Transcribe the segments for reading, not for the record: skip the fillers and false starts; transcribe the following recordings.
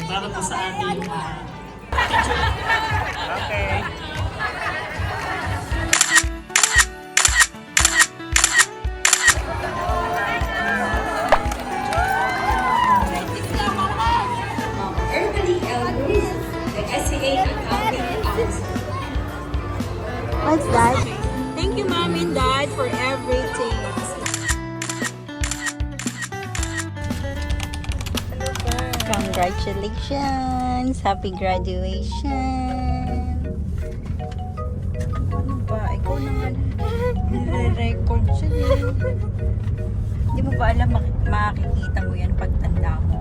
Para po sa ating picture. Okay. Early Elders, the SCA Accounting Arts. What's that? Thank you, Mom and Dad, for everything. Congratulations! Happy graduation! Ano ba? Ikaw naman. Nire-record siya eh. Hindi mo ba alam makikita mo yan pagtanda mo?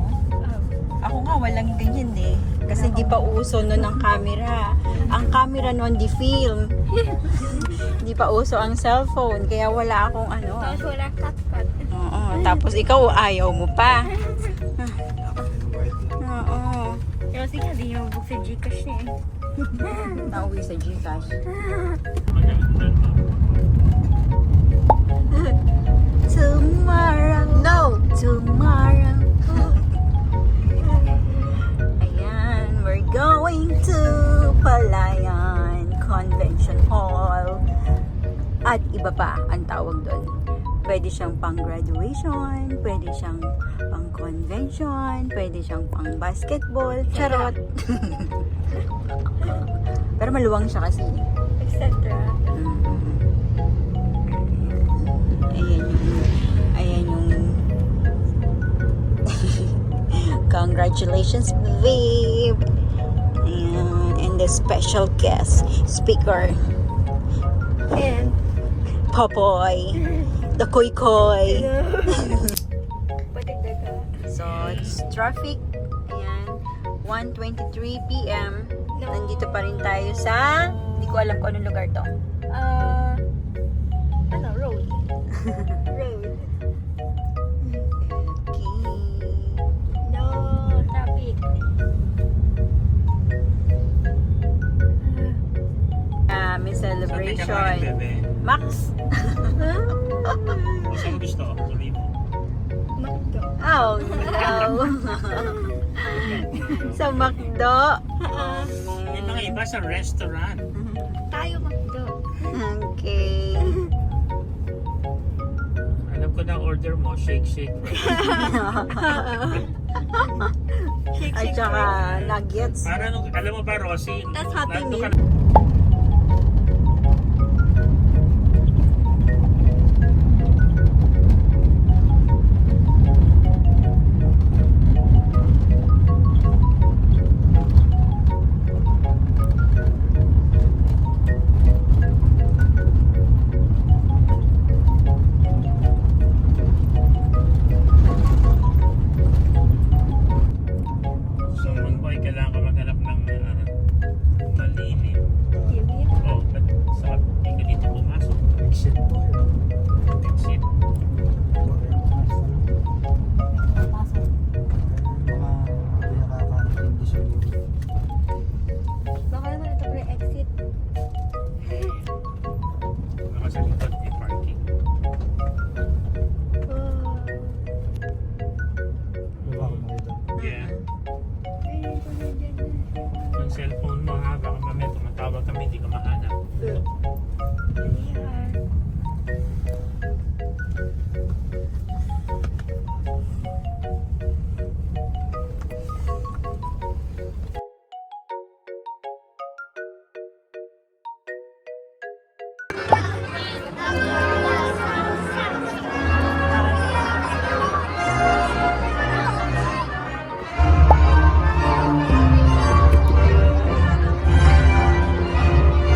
Ako nga walang ganyan eh. Kasi di pa uso noon ang camera. Ang camera noon di film. Di pa uso ang cellphone. Kaya wala akong ano. Tapos wala cut-cut. Oo. Tapos ikaw ayaw mo pa. Oo. Kasi nga, di niya mabuk sa Gcash niya eh. Nauwi sa Gcash. Tomorrow. No! Tomorrow. Ayan. We're going to Palayan Convention Hall. At iba pa ang tawag doon. Pwede siyang pang graduation, pwede siyang pang convention, pwede siyang pang basketball, charot. Pero maluwang siya kasi. Etc. Ayan yung congratulations, babe. Ayan, and the special guest speaker, And, Popoy, the Koy Koy. patigda ka. So, it's traffic. Ayan, 1:23 p.m. No. Nandito pa rin tayo sa, hindi ko alam kung anong lugar to. Road. Road. Okay. No, traffic. May celebration. Bebe. Max. Saan gusto? Tuloy mo. Makdo. Oh, no. Sa McDo. Yung mga iba sa restaurant. Tayo Makdo. Okay. Alam ko na order mo, shake. At saka nuggets. Para nung, alam mo ba, Rosie? Tas Happy nandun Meal. ka- So, Mangboy, kailangan ka maghanap ng malilim. Yummy. Oh, but sa hindi ka dito pumasok. Exit po. Exit. Baka naman ito pre-exit. Baka sa likod may parking. Yeah. Yung cellphone mo ha, baka mamaya tumatawag kami, hindi ka mahanap.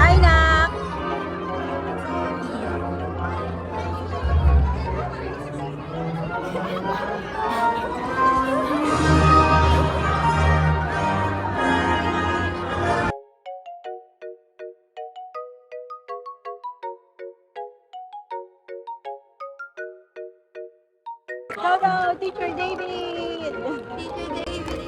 Hi, Nak! Hello, Teacher David! Teacher David.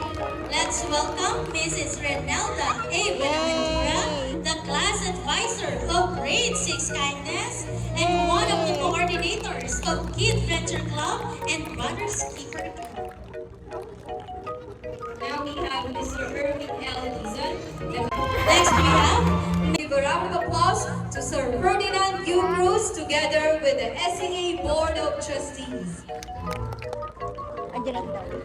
Let's welcome Mrs. Renelda A. Buenaventura, the class advisor of Grade 6 Kindness and one of the coordinators of Kid Venture Club and Brothers Keeper Club. Now we have Next we have, give a round of applause to Sir Ferdinand U. Cruz together with the SEA Board of Trustees. Andiyan ang dami.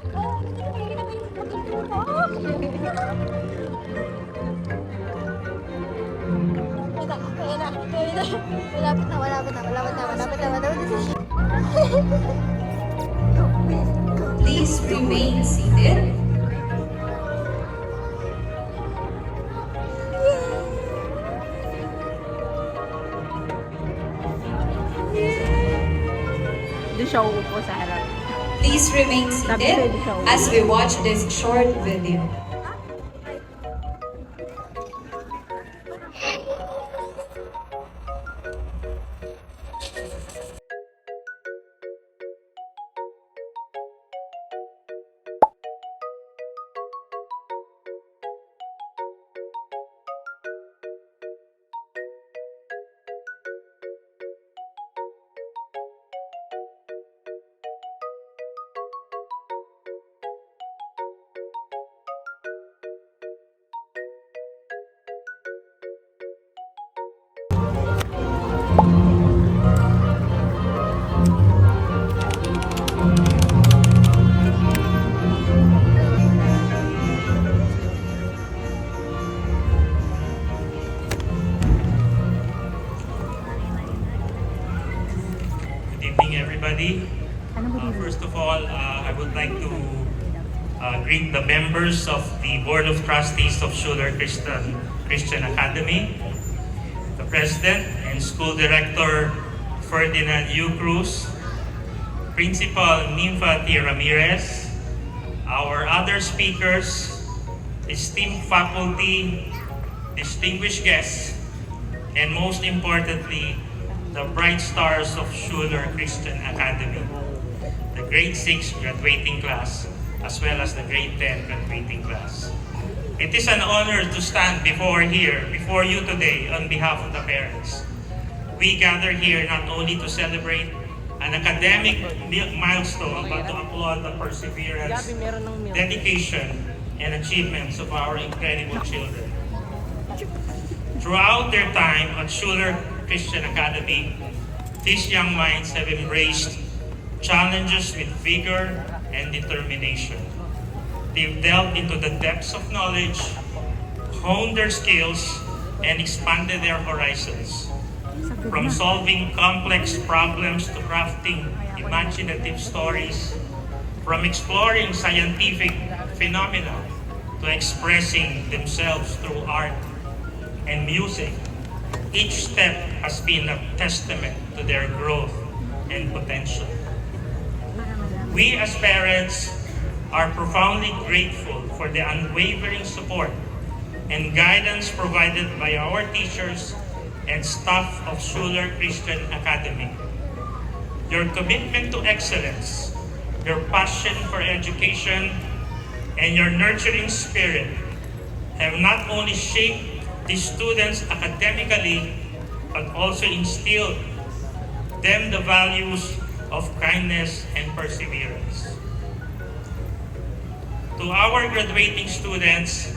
Please remain seated. Doon siya uupo sa harap. Please remain seated as we watch this short video. Good evening, everybody. First of all, I would like to greet the members of the Board of Trustees of Schuler Christian Academy, the President and School Director Ferdinand U. Cruz, Principal Nympha T. Ramirez, our other speakers, esteemed faculty, distinguished guests, and most importantly, the bright stars of Schuler Christian Academy, the grade 6 graduating class, as well as the grade 10 graduating class. It is an honor to stand before you today on behalf of the parents. We gather here not only to celebrate an academic milestone, but to applaud the perseverance, dedication, and achievements of our incredible children. Throughout their time at Schuler Christian Academy, these young minds have embraced challenges with vigor and determination. They've delved into the depths of knowledge, honed their skills, and expanded their horizons. From solving complex problems to crafting imaginative stories, from exploring scientific phenomena to expressing themselves through art and music, each step has been a testament to their growth and potential. We as parents are profoundly grateful for the unwavering support and guidance provided by our teachers and staff of Schuler Christian Academy. Your commitment to excellence, your passion for education, and your nurturing spirit have not only shaped the students academically, but also instilled them the values of kindness and perseverance. To our graduating students,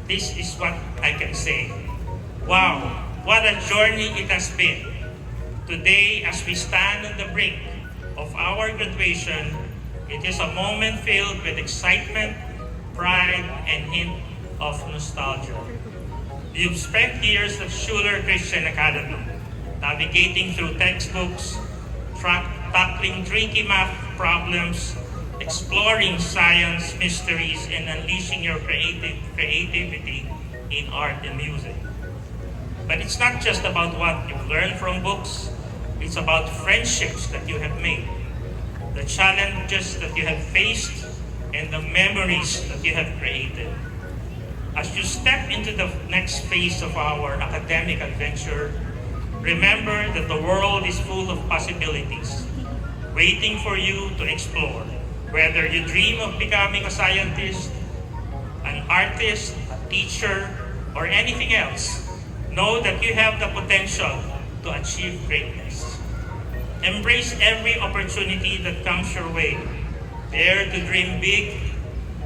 this is what I can say. Wow, what a journey it has been. Today, as we stand on the brink of our graduation, it is a moment filled with excitement, pride, and hint of nostalgia. You've spent years at Schuler Christian Academy, navigating through textbooks, tackling tricky math problems, exploring science mysteries, and unleashing your creativity in art and music. But it's not just about what you've learned from books, it's about friendships that you have made, the challenges that you have faced, and the memories that you have created. As you step into the next phase of our academic adventure, remember that the world is full of possibilities, waiting for you to explore. Whether you dream of becoming a scientist, an artist, a teacher, or anything else, know that you have the potential to achieve greatness. Embrace every opportunity that comes your way. Dare to dream big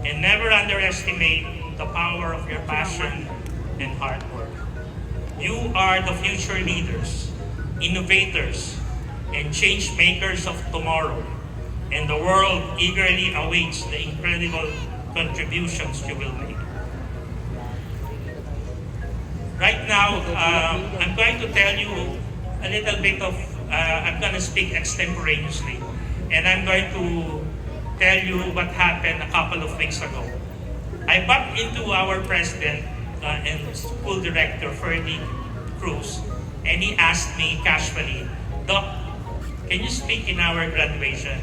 and never underestimate the power of your passion, and hard work. You are the future leaders, innovators, and change makers of tomorrow, and the world eagerly awaits the incredible contributions you will make. Right now, I'm going to tell you a little bit of, I'm going to speak extemporaneously, and I'm going to tell you what happened a couple of weeks ago. I bumped into our president and school director, Ferdy Cruz, and he asked me casually, "Doc, can you speak in our graduation?"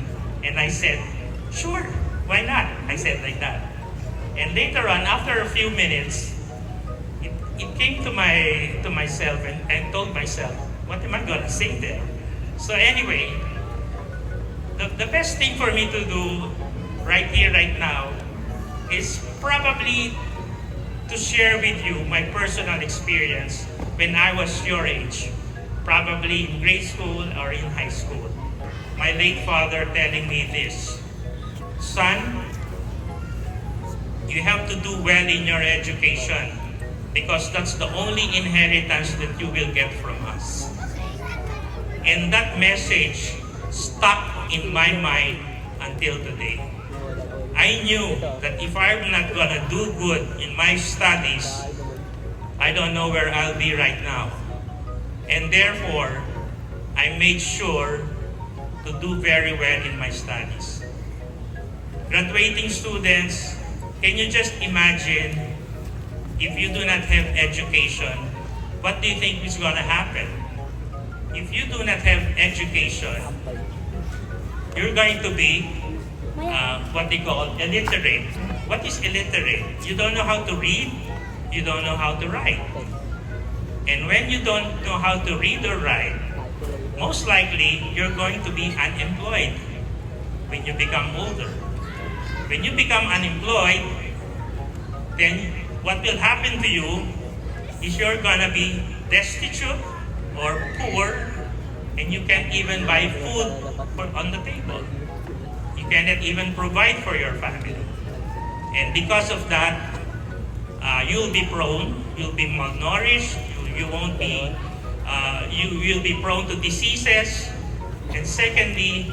And I said, "Sure, why not?" I said like that. And later on, after a few minutes, it came to myself and told myself, what am I gonna say there? So anyway, the best thing for me to do right here, right now, is probably to share with you my personal experience when I was your age, probably in grade school or in high school. My late father telling me this, "Son, you have to do well in your education because that's the only inheritance that you will get from us." And that message stuck in my mind until today. I knew that if I'm not gonna do good in my studies, I don't know where I'll be right now. And therefore, I made sure to do very well in my studies. Graduating students, can you just imagine if you do not have education, what do you think is gonna happen? If you do not have education, you're going to be what they call illiterate. What is illiterate? You don't know how to read, you don't know how to write. And when you don't know how to read or write, most likely you're going to be unemployed when you become older. When you become unemployed, then what will happen to you is you're gonna be destitute or poor, and you can't even buy food on the table. You cannot even provide for your family. And because of that, you'll be prone, you'll be malnourished, you won't be, you will be prone to diseases. And secondly,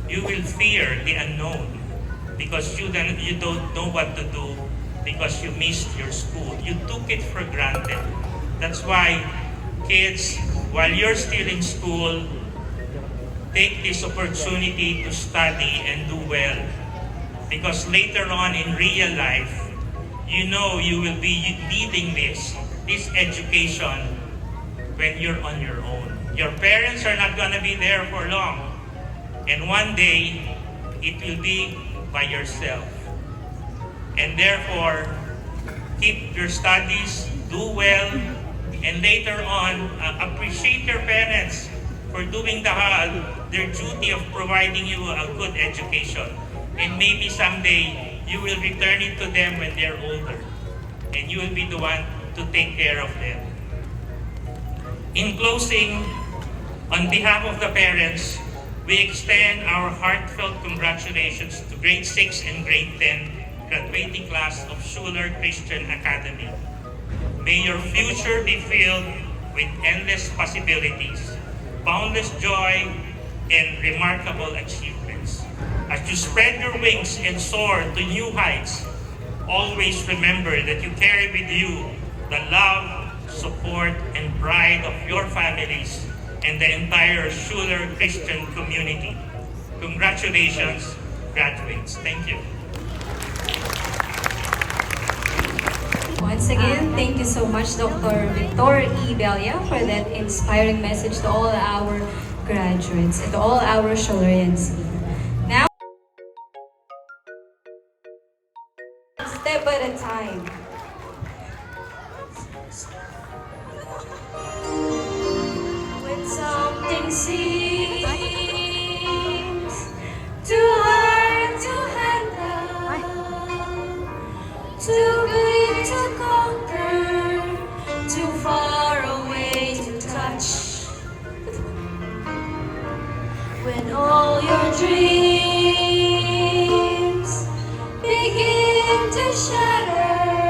you will fear the unknown because you don't know what to do because you missed your school. You took it for granted. That's why kids, while you're still in school, take this opportunity to study and do well. Because later on in real life, you know you will be needing this education when you're on your own. Your parents are not gonna be there for long. And one day, it will be by yourself. And therefore, keep your studies, do well, and later on, appreciate your parents for doing their duty of providing you a good education. And maybe someday, you will return it to them when they're older. And you will be the one to take care of them. In closing, on behalf of the parents, we extend our heartfelt congratulations to grade 6 and grade 10 graduating class of Schuler Christian Academy. May your future be filled with endless possibilities, boundless joy, and remarkable achievements. As you spread your wings and soar to new heights, always remember that you carry with you the love, support, and pride of your families and the entire Schuler Christian community. Congratulations, graduates. Thank you. Once again, thank you so much, Dr. Victor E. Belia, for that inspiring message to all our graduates and to all our Schulerians. Now, step at a time. When something seems too hard to handle, too big to conquer, too far away to touch. When all your dreams begin to shatter,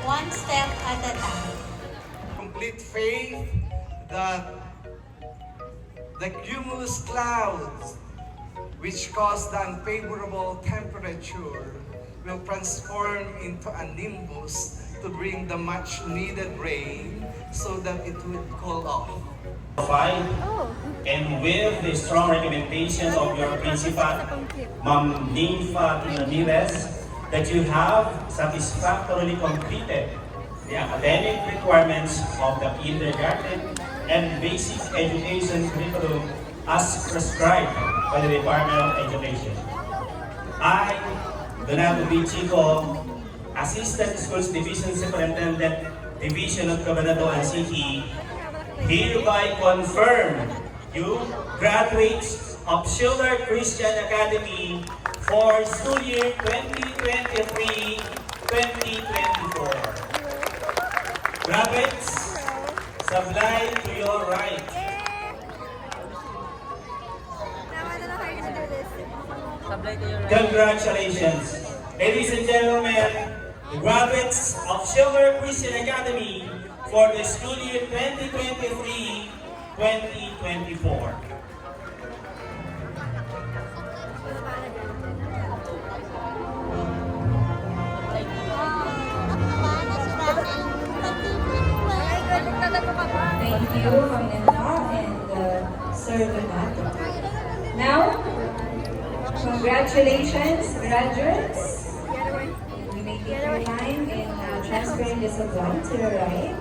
one step at a time. Complete faith that the cumulus clouds, which cause the unfavorable temperature, will transform into a nimbus to bring the much needed rain so that it would cool off. And with the strong recommendations of your principal, Ma'am Ninfa Ramirez, that you have satisfactorily completed the academic requirements of the kindergarten and basic education curriculum as prescribed by the Department of Education. I, Donato B. Chico, Assistant Schools Division Superintendent, Division of Cabanatuan City, hereby confirm you graduates of Schiller Christian Academy for school year 2023-2024. Graduates, sublime to your right. Congratulations. Ladies and gentlemen, the graduates of Schiller Christian Academy for the school year 2023-2024. Thank you, Ma'am Nenda and Sir Donato. Now, congratulations, graduates. You may take your time in transferring the sublime to the right.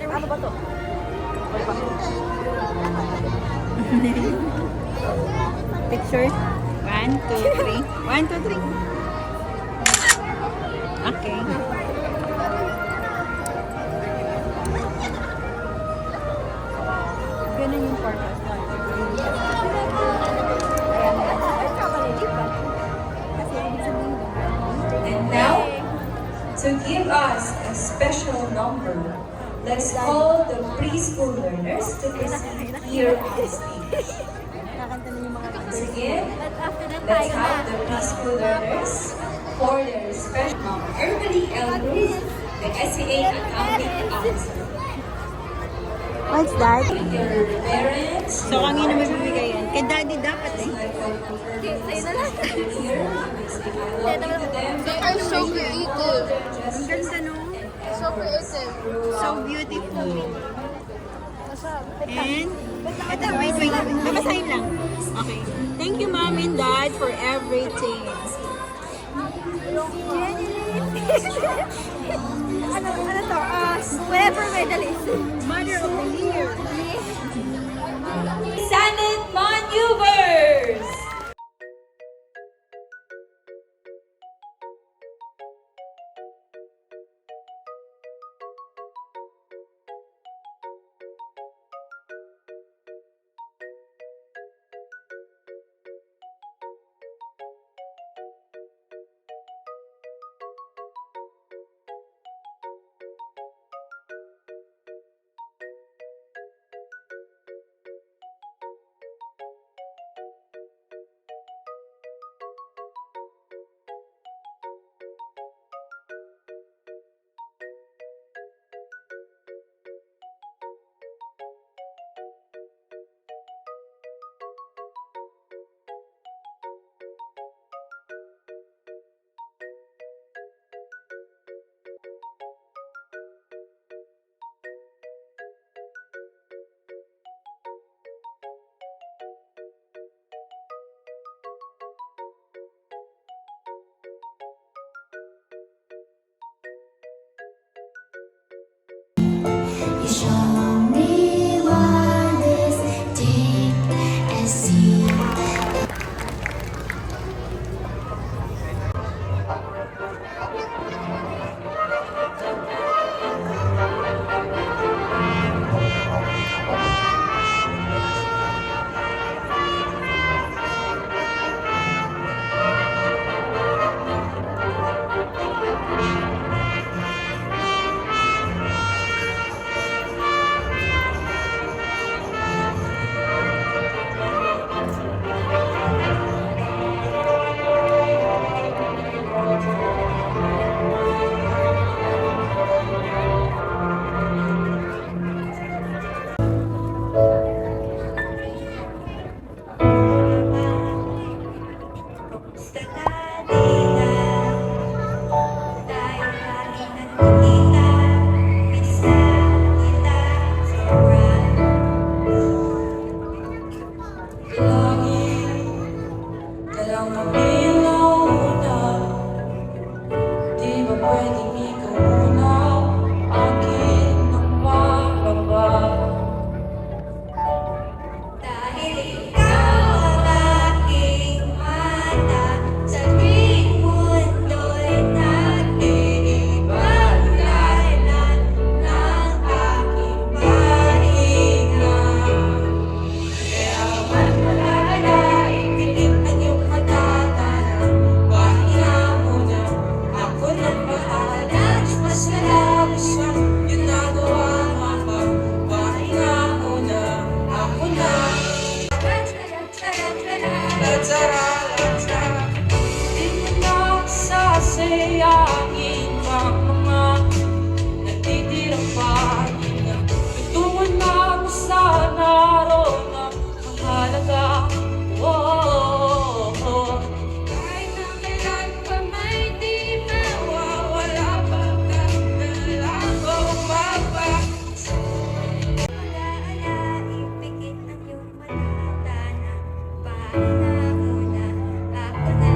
Ano ba to? Picture. 1, 2, 3. 1, 2, 3. Okay. Ganun yung purpose nun. Ay, kamalilipat. Kasi ibig sabihin And now, to give us a special number, let's call the preschool learners to proceed here on stage. nakakanta na yung mga Once again, But after that, let's have the preschool learners for their special Urban L. Cruz, the SCA Accounting Officer. What's that? Your parents, So, kanino may bibigay yan? Kay daddy dapat eh. sa'yo na lang. here, I love you to them. They are so creative. Ang ganda no? So creative. So beautiful. Nasa, And, ito, wait. Babasahin lang. Okay. Thank you, Mom and Dad, for everything. ano to? Whatever medalist. Mother of the Year. Senate Maneuvers! Ingat, dahil lagi nagkikita, miss na kita sobra. Lagi ka lang mamilaw na, di ba pwedeng ikaw muna, akin ang mababa. Dahil ikaw ang aking mata, sa tuwing mundo'y nag-iibang kailan ng aking pahinga. Kaya man wala, ipilit ang iyong matatanang, pahinga muna, ako nang bahala. Mas malabis ang ginagawa mo, pahinga muna, ako na. Di mo na sasayangin ang mga natitirang pahinga. Tutungon na ako sa naroon na mahalaga. Kahit na kailan pa may di mawawala, pagkakalang ko mapaksa. Wala-ala, ipikit ang iyong mata na pahinga muna, ako na.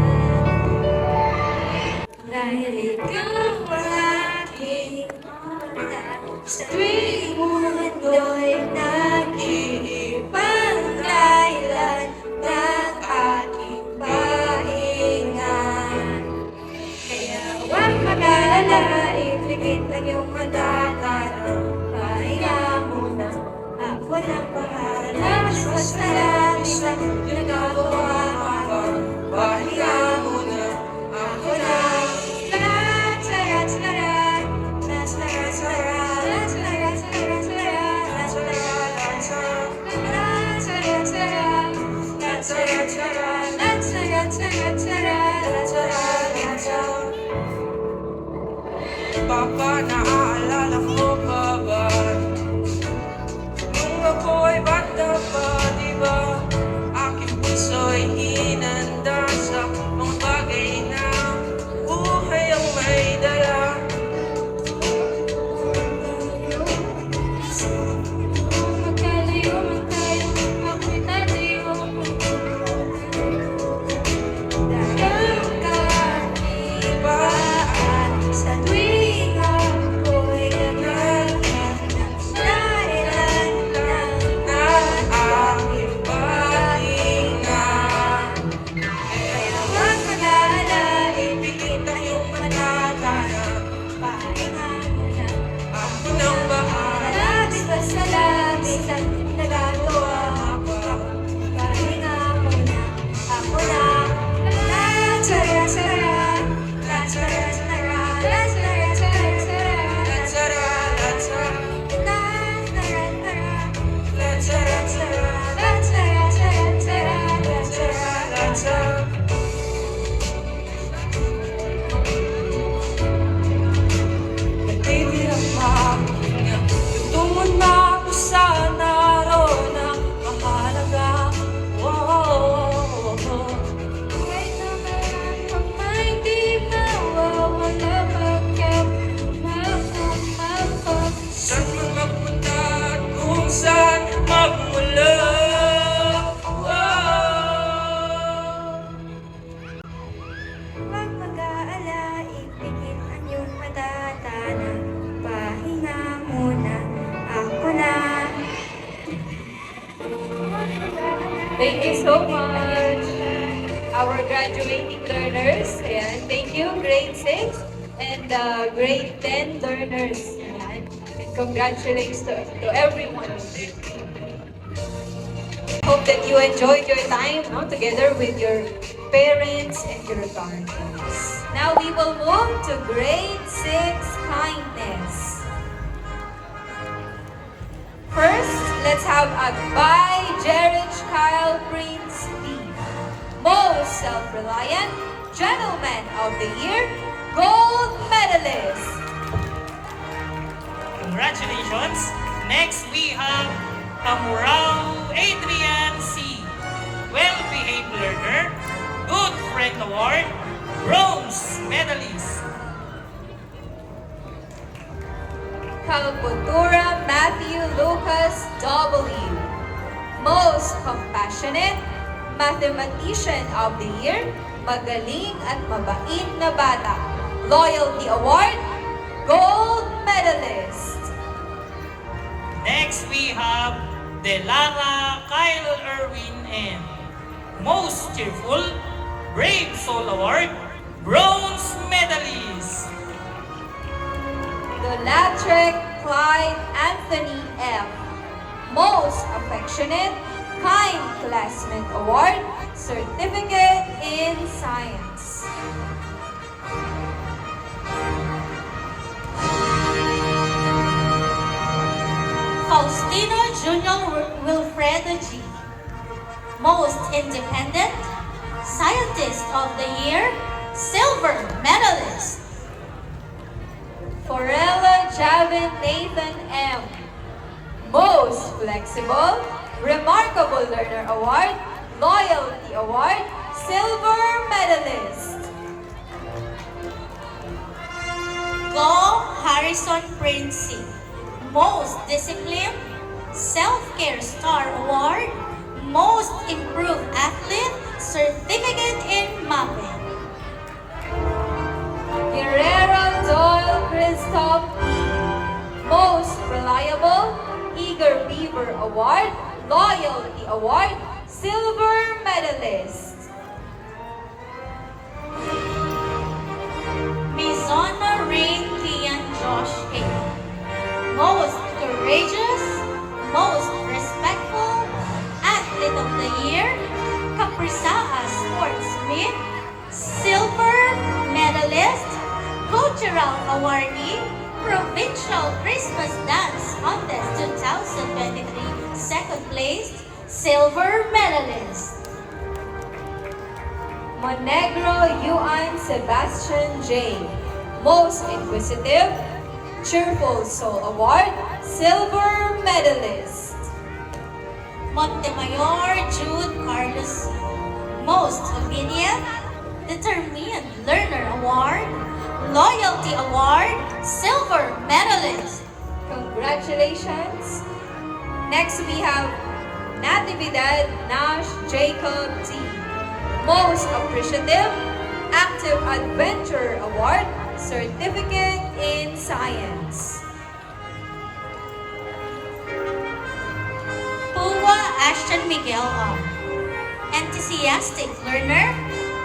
Dahil ikaw ang aking mata, sa tuwing mundo'y nag-iibang dahilan ng aking pahinga. Kaya huwag mag-alala, ipikit ang iyong mata na pahinga muna, ako nang bahala. Mas malabis ang ginagawa mo, pahinga muna, ako na. Papa, naaalala mo pa ba? Nung ako'y bata pa, di ba? Aking puso'y hinanda sa mga bagay na buhay ang may dala. Magkalayo man tayo, ako'y tatayo. Dahil kahibaan sa tuwing ako'y naghahanap dahilan ng aking pahinga. Kaya huwag mag-alala, ipikit ang iyong mata, pahinga muna, ako nang bahala. Basta labis ang nagagawa ko, pahinga muna, ako na. Nagtitirang pahinga, tutungon na ako sa naroon na mahalaga. Kahit na meron pang may di mawawala, pagka saan man magpunta at kung saan magmula. Huwag mag-aala, ipikit ang iyong matatana, pahinga muna, ako na. Thank you so much, our graduating learners. Ayan, thank you, grade 6 and grade 10 learners. Ayan. And congratulations to everyone. Hope that you enjoyed your time together with your parents and your guardians. Now we will move to grade 6 kindness. First, let's have a by Jared Kyle Prince B. Most self-reliant Gentleman of the Year, Gold Medalist. Congratulations! Next, we have Amurao Adrian C. Well-Behaved Learner, Good Friend Award, bronze medalist. Kalpotura Matthew Lucas W. Most compassionate mathematician of the year, magaling at mabait na bata. Loyalty Award, gold medalist. Next, we have Delara Kyle Erwin M. Most cheerful, brave soul award, bronze medalist. Dolatrek Clyde Anthony F. Most affectionate, kind classmate award, certificate in science. Faustino Junior Wilfredo G. Most Independent Scientist of the Year, Silver Medalist. Forella Javin Nathan M. Most Flexible, Remarkable Learner Award, Loyalty Award, Silver Medalist. Go Harrison Princey. Most Disciplined Self-Care Star Award, Most Improved Athlete, Certificate in Mapping. Guerrero Doyle Christoph E. Most Reliable, Eager Beaver Award, Loyalty Award, Silver Medalist. Mizona Rain Kian Josh A. Most Courageous, Most Respectful Athlete of the Year, Caprisaa Sportsmith, Silver Medalist, Cultural Awardee, Provincial Christmas Dance Contest 2023, second place, Silver Medalist. Monegro Yuan Sebastian J. Most Inquisitive, Cheerful Soul Award, Silver Medalist. Montemayor Jude Carlos C. Most Obedient, Determined Learner Award, Loyalty Award, Silver Medalist. Congratulations. Next we have Natividad Nash Jacob T. Most Appreciative, Active Adventure Award, Certificate in Science. Puwa Ashton Miguel O. Enthusiastic Learner,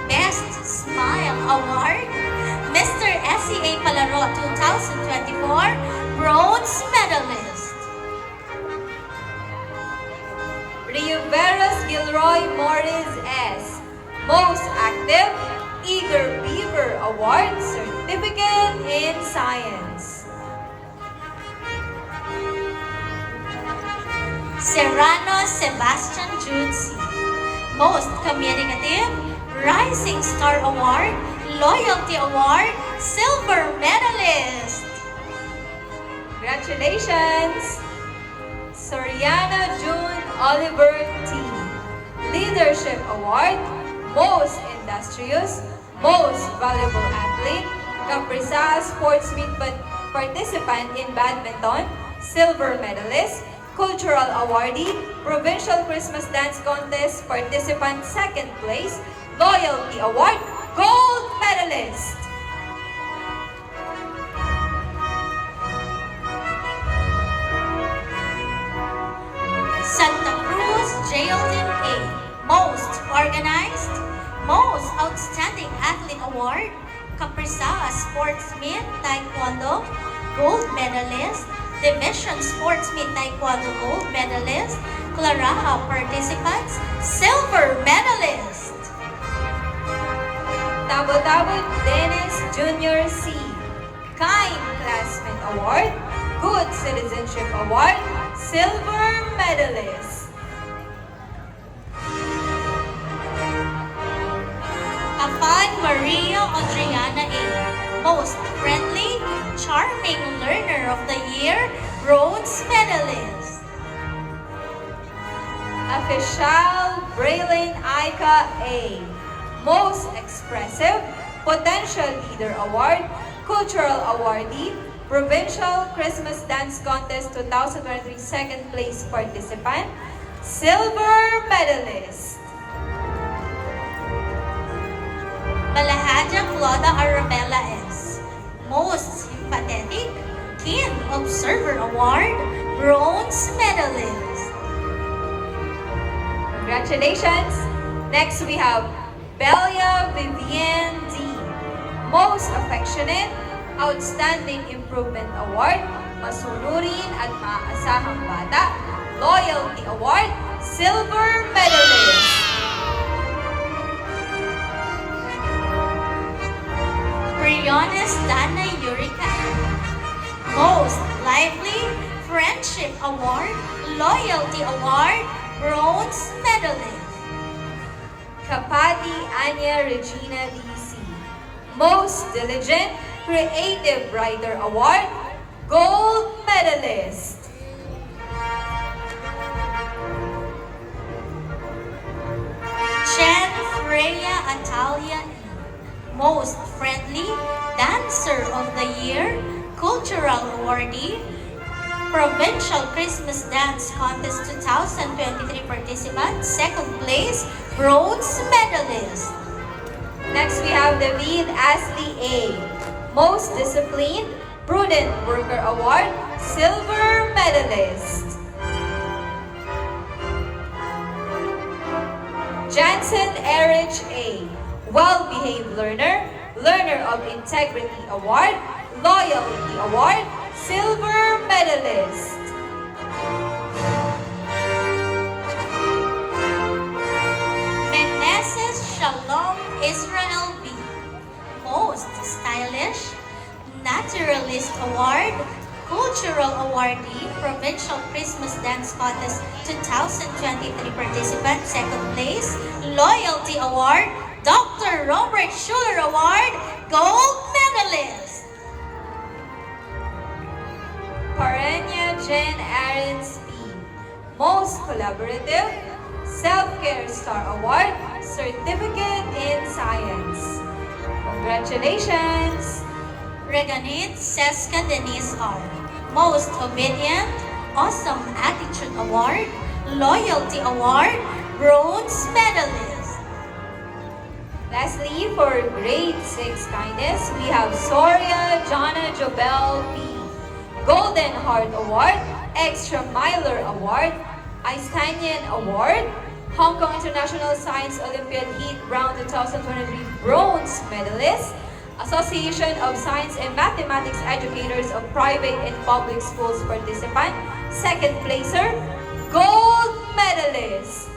Best Smile Award, Mr. SEA Palaro 2024, Bronze Medalist. Rioveras Gilroy Morris S. Most Active, Eager Beaver Award, Certificate in Science. Serrano Sebastian Jude C. Most Communicative, Rising Star Award, Loyalty Award, Silver Medalist. Congratulations! Soriana June Oliver T. Leadership Award, Most Industrious, Most Valuable Athlete, Caprisaa Sportsmeet Participant in Badminton, Silver Medalist, Cultural Awardee, Provincial Christmas Dance Contest Participant Second Place, Loyalty Award, Gold Medalist. Santa Cruz Jailton A. Most Organized, Most Outstanding Athlete Award, Caprisaa Sportsmith Taekwondo, Gold Medalist, Division Sportsmith Taekwondo Gold Medalist, Claraha Participants, Silver Medalist. Tabo-Tabo Dennis Jr. C. Kind Classmate Award, Good Citizenship Award, Silver Medalist. Afan Maria Adriana A. Most Friendly, Charming Learner of the Year, Bronze Medalist. Official Braylon Aika A. Most Expressive, Potential Leader Award, Cultural Awardee, Provincial Christmas Dance Contest 2023 second place participant, Silver Medalist. Balahaja Cloda Arabella S. Most Sympathetic Keen Observer Award, Bronze Medalist. Congratulations! Next we have Belia Vivian D. Most Affectionate, Outstanding Improvement Award, Masunurin at Maaasahang Bata, Loyalty Award, Silver Medalist. Briones Dana Eureka. Most Lively Friendship Award, Loyalty Award, Bronze Medalist. Kapati Anya Regina DC. Most Diligent Creative Writer Award, Gold Medalist. Chen Freya Atalia E. Most Friendly Dancer of the Year, Cultural Awardee, Provincial Christmas Dance Contest 2023 participant, second place, Bronze Medalist. Next, we have David Ashley A. Most Disciplined, Prudent Worker Award, Silver Medalist. Jansen Erich A. Well-Behaved Learner, Learner of Integrity Award, Loyalty Award, Silver Medalist. Meneses Shalom Israel B. Most Stylish Naturalist Award, Cultural Awardee, Provincial Christmas Dance Contest 2023 participant, second place, Loyalty Award, Dr. Robert Schuller Award, Gold Medalist. Parenya Jen Aaron Speed, Most Collaborative, Self-Care Star Award, Certificate in Science. Congratulations! Reganit Seska Denise R. Most Obedient, Awesome Attitude Award, Loyalty Award, Bronze Medalist. Lastly, for grade 6 kindness, we have Soria Jana Jobel P. Golden Heart Award, Extra Miler Award, Einsteinian Award, Hong Kong International Science Olympiad Heat Round 2023 Bronze Medalist, Association of Science and Mathematics Educators of Private and Public Schools participant, second placer, Gold Medalist.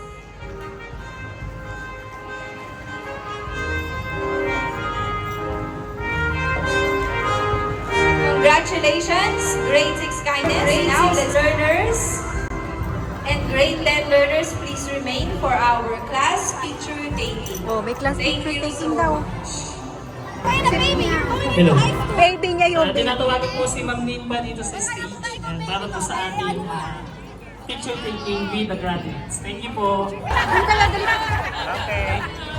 Congratulations, grade 6 kindness. Grade Now 6 learners and grade 10 learners, please remain for our class picture taking. Oh, may class Thank picture you taking so daw. Hello. Baby niya yung baby. Tinatawagan po si Ma'am Nimba dito sa stage para po sa ating picture taking with the graduates. Thank you po. Ang talaga. Okay.